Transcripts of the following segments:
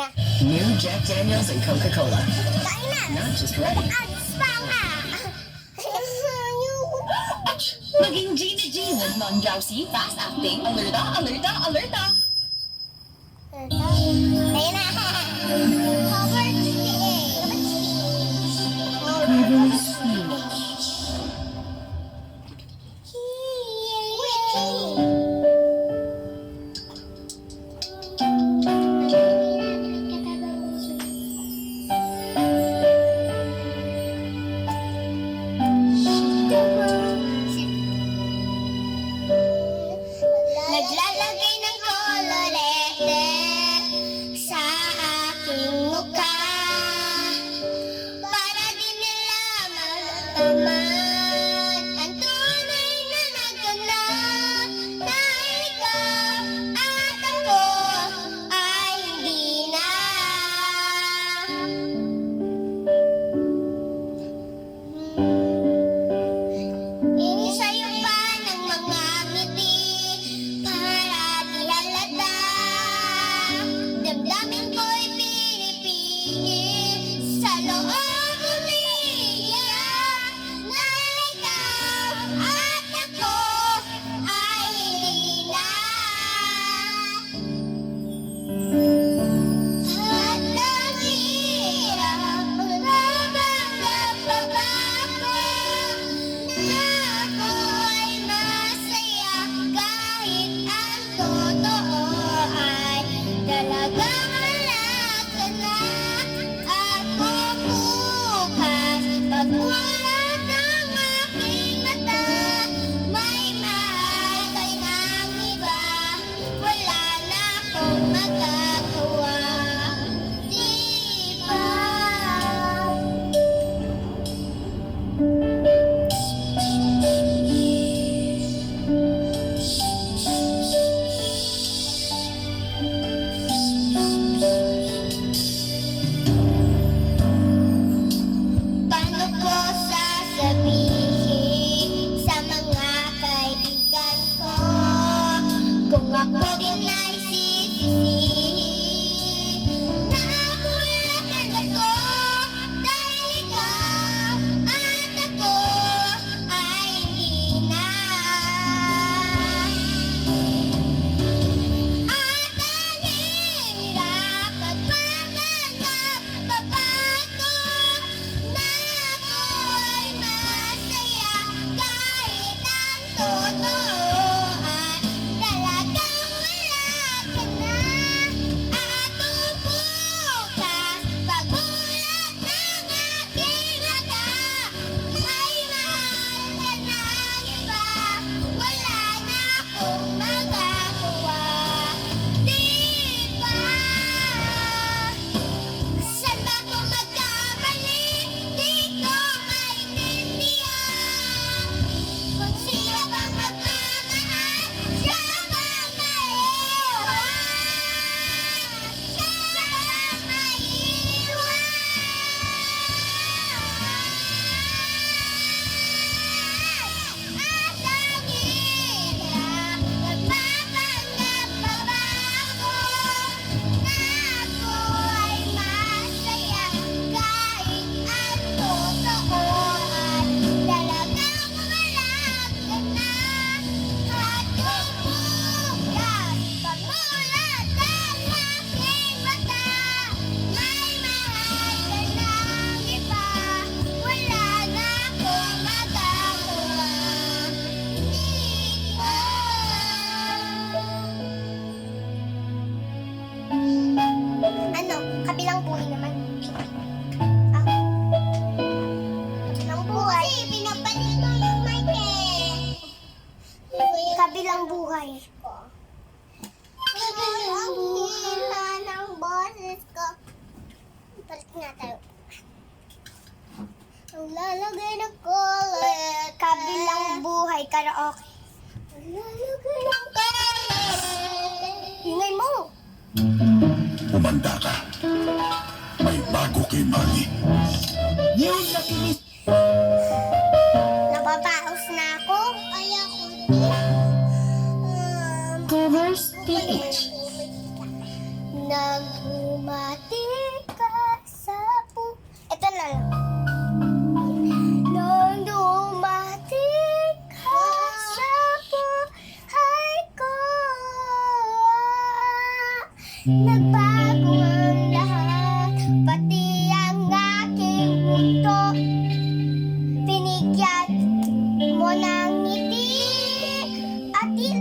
na. New Jack Daniels and Coca-Cola. Kain na. Not just ready. Ads pa nga. Maging Gina G with non-drowsy, fast-acting, alerta, alerta, alerta. Ayun na. Covered Naglalagay ng kolorete sa aking mukha para di nila malalaman ang tunay na naganap na ikaw at ako ay hindi na. Inisayo pa ng mga ngiti para di halata. Damdamin ko'y pinipigil sa loob umiiyak na ikaw at ako ay hindi na. At ang hirap magpapanggap pa ba ako na ako ay masaya kahit ang totoo ay talagang wala ka na. Ako bukas pagmulat ng aking mata, may mahal ka ng iba, wala na akong magagawa. Di ba? Paano ko sasabihin sa mga kaibigan ko kung ako din ay sisisihin na nakulakan ako dahil ikaw at ako ay hindi na. At ang hirap at pagpanggap pa ba ako na ako ay masaya kahit ang totoo ay talagang wala ka na. Ako bukas pagmulat ng aking mata, may mahal ka ng iba, wala na akong magagawa. Di ba? Saan ba ako magkamali? Di ko maintindihan. Kung sino bang magmamahal, siya bang maiiwan? Siya bang maiiwan? At ang hirap, nagpapanggap pa ba ako na ako ay masaya kahit ang totoo ay talagang wala ka na. At kung bukas pagmulat ng aking mata, may mahal ka ng iba, wala na akong magagawa. Di ba? Ano? Kabilang buhay naman. Ah. Kabilang buhay. Kasi pinapalit mo yung mic eh. Kabilang buhay. Kabilang buhay ng boses ko. Balik nga tayo. Ang lalagay ng color. Kabilang buhay. Karaoke. Ang lalagay ng color. Ingay mo. Umanda ka. May bago kay Manny. New Lucky Me. Nababaos na ako. Ay, ako. Covers PH. Naghumat ng ngiti. Atil.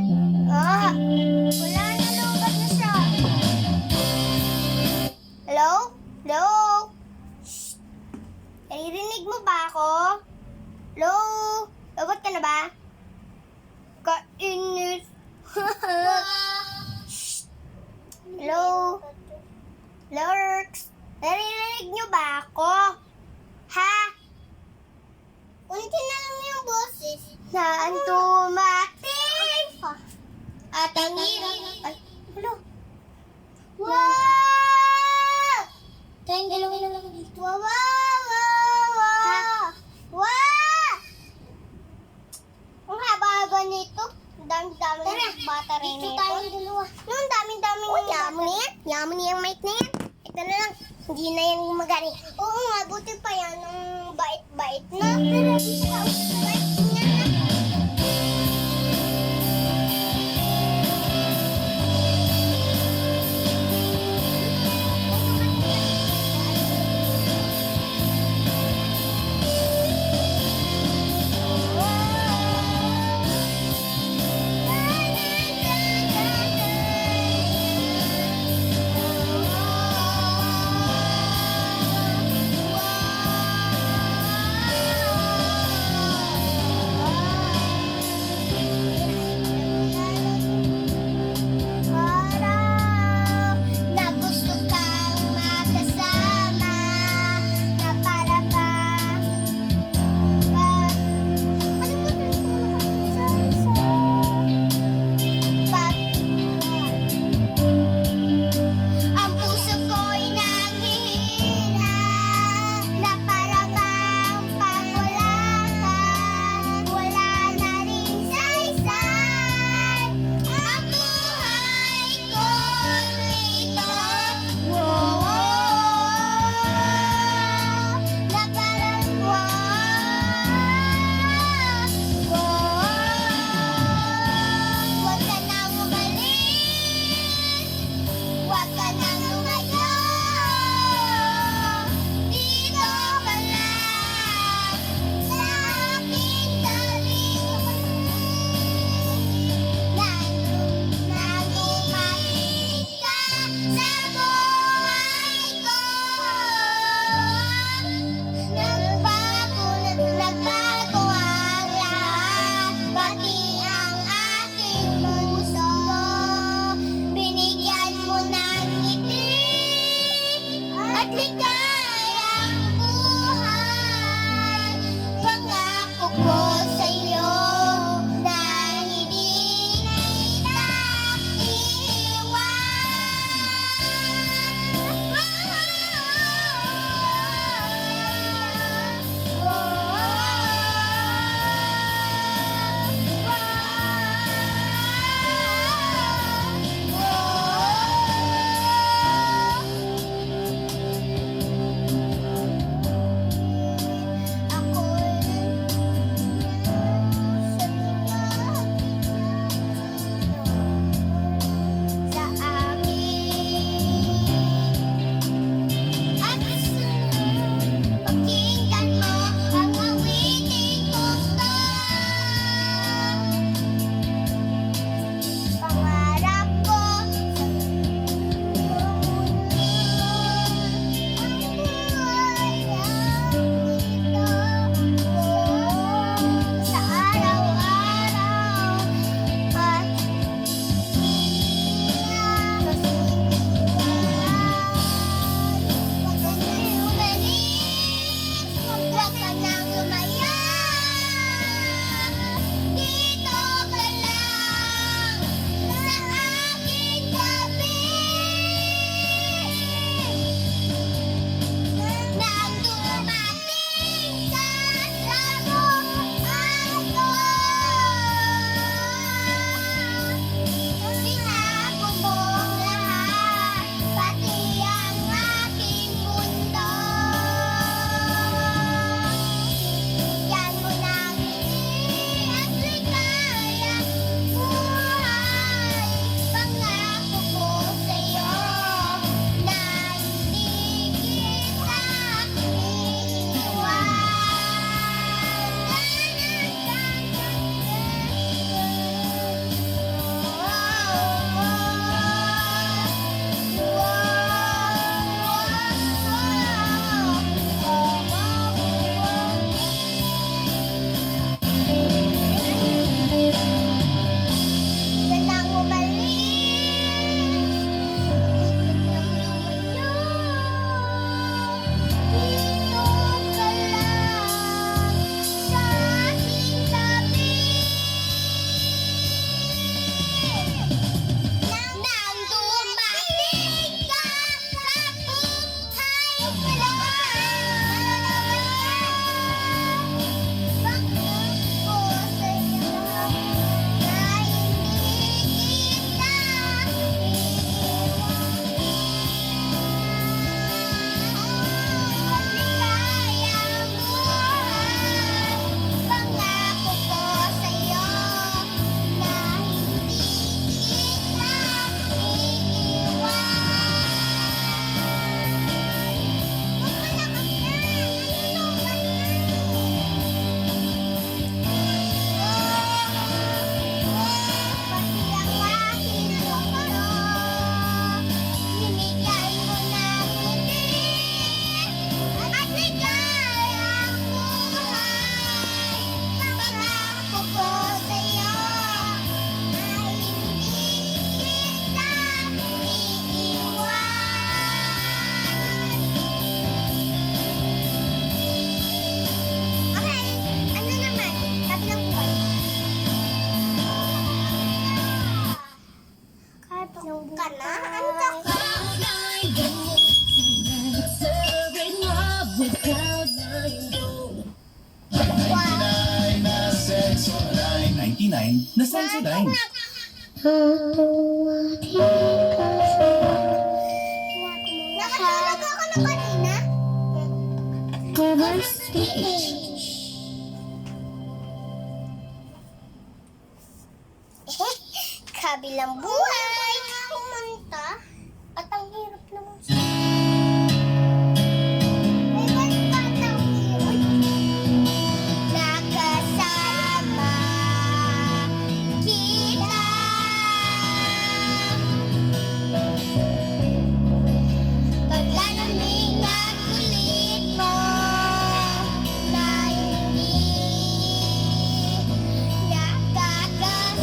Ah, wala na, lubat na siya. Hello? Hello? Shh. Naririnig mo ba ako? Hello? Lobot ka na ba? Kainis. Shh. Hello? Lurks? Naririnig niyo ba ako? Ha? Kunti na lang yung boses. Saan tumating? At ang hirap. Ay, hello? Wow! Tayong dalawa na lang dito. Wow! Wow! Wow! Ang haba-haba nito. Ang dami-dami ng bata rin nito. Dito tayong dalawa. Ang dami-dami. Oh, yaman na yan. Yaman na yung mic na yan. Ito na lang. Hindi na yan gumagani. Oo nga, buti pa yan. Ang bait-bait na. Pero dito ka. Bait niya na. Sensodyne na Sensodyne. Nakatulog ako na kanina. Kabilang buhay. Pumunta. At ang hirap naman siya. May batang hirap. Nakasama kita. Paglalamig at kulit mo na hindi nakakasawa.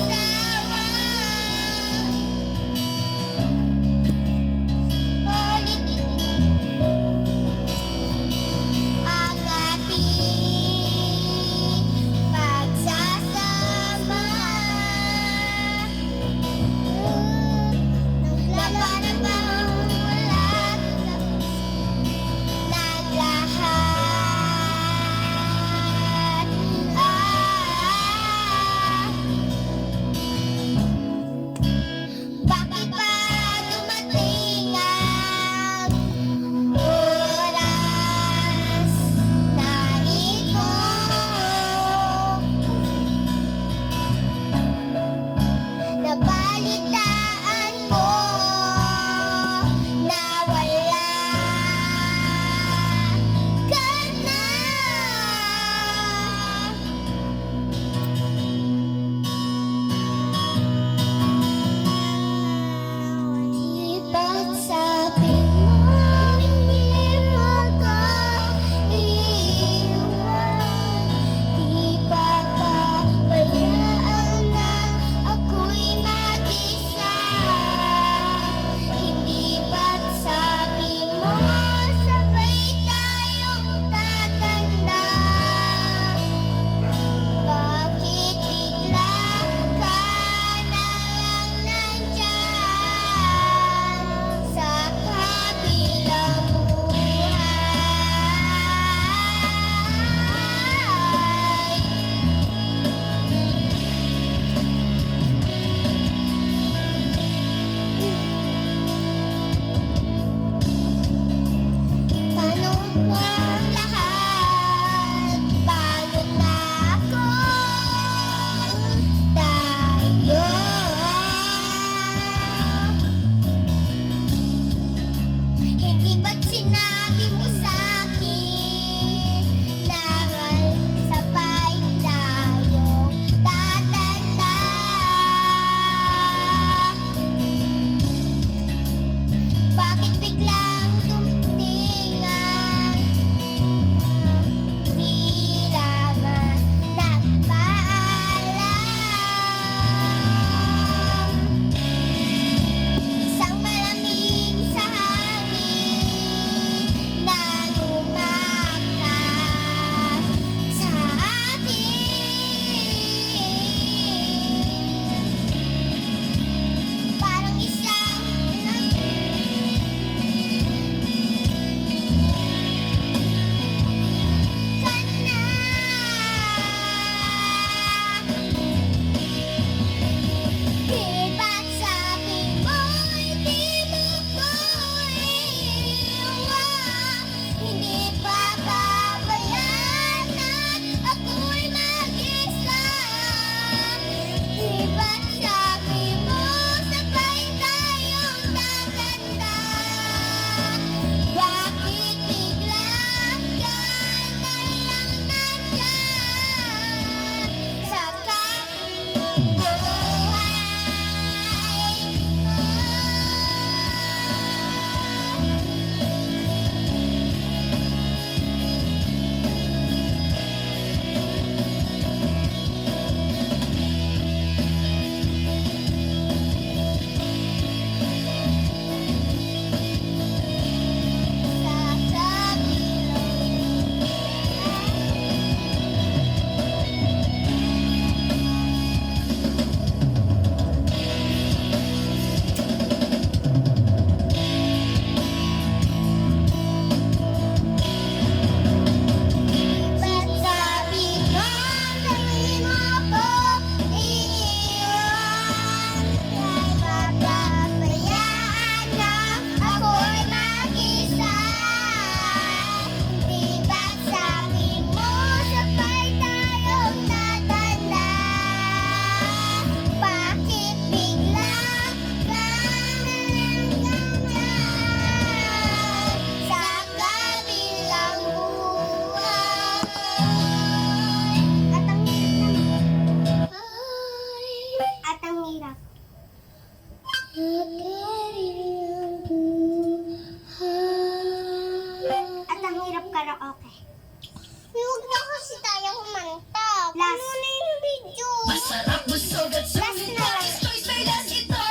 Masarap, busog at sulit na. Choice Vegas ito!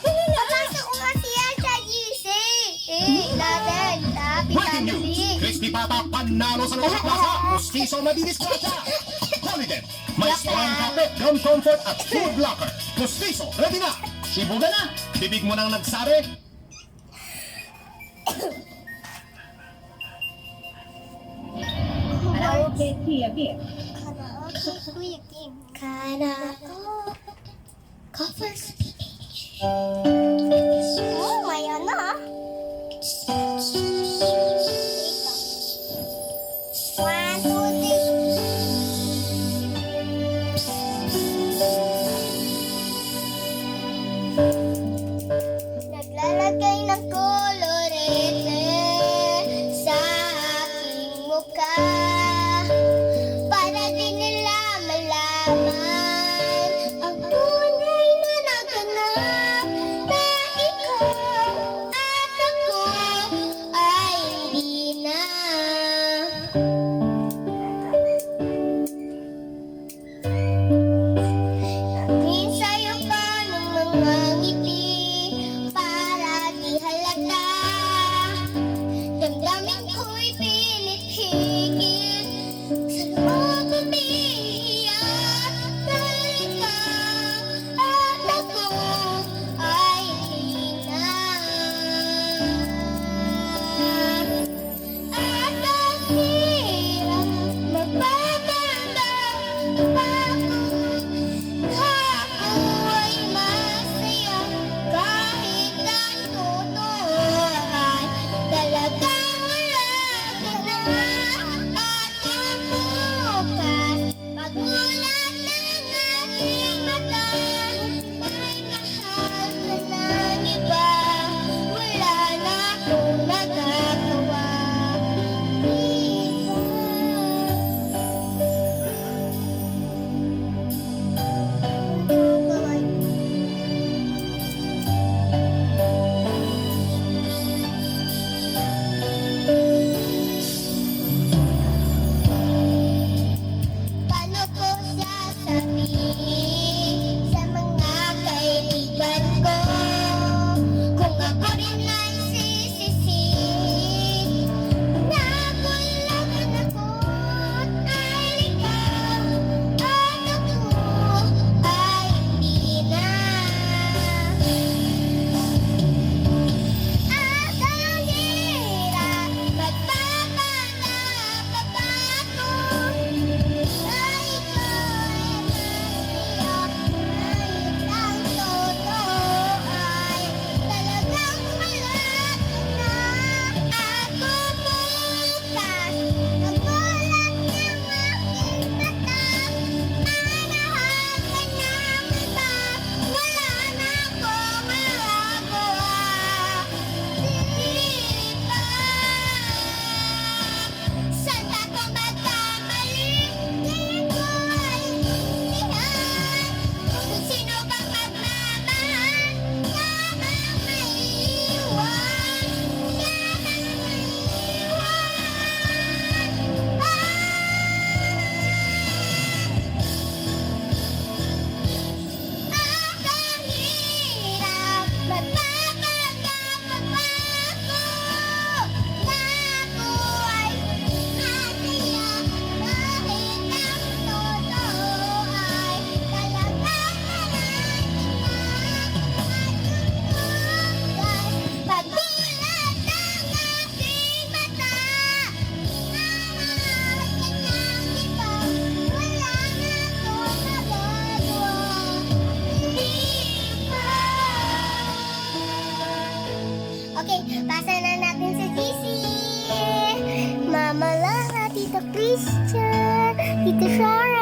Papasok ko nga siya sa GC. Natin. Breaking news! Crispy Pata panalo sa lugar plaza! Pustiso madidiskwata! Holiday! May strong kape, gum comfort at food locker! Pustiso, ready na! Shibuga na! Bibig mo nang nagsabi? Karaoke Tia Beer. Cover speech. Oh, may ano ah. One, two, three. Naglalagay ng kolorete sa aking mukha para di nila malaman ang tunay na naganap na ikaw at ako ay hindi na. Tingin sa'yo ka ng mga ngiti para di halata. Damdamin ko'y pinithigil sa loob umiiyak dahil ikaw at ako ay hindi na. At ang hirap magpapanggap ako. Ako ay masaya kahit ang totoo ay talagang wala ka na. At bumukas pagmulat ng aking mata, may mahal ka ng iba. Wala na akong magagawa. Paano ko sasabihin sa mga kaibigan ko kung ako rin ay sisisi na kailangan ako ay ikaw at ako ay hindi na. At ang hirap magpapanggap pa ako na ikaw ay masaya kahit ang totoo ay talagang wala ka na. At bumukas nagulat ng aking mata, may mahal ka ng iba. Wala na akong magagawa. Di ba? Saan ako magkamali? Ngayon ko ay intindihan kung sino bang magmamahal. Yamang maiiwan, yamang maiiwan. At ang hirap magpapanggap pa ako na ako ay masaya kahit ang totoo ay talagang wala ka na. At bumukas pagmulat ng aking mata, mahal ka ng iba. Wala na akong magagawa. Okay, pasa na natin sa GC. Mama Lara, Tito Christian, Tito Shara,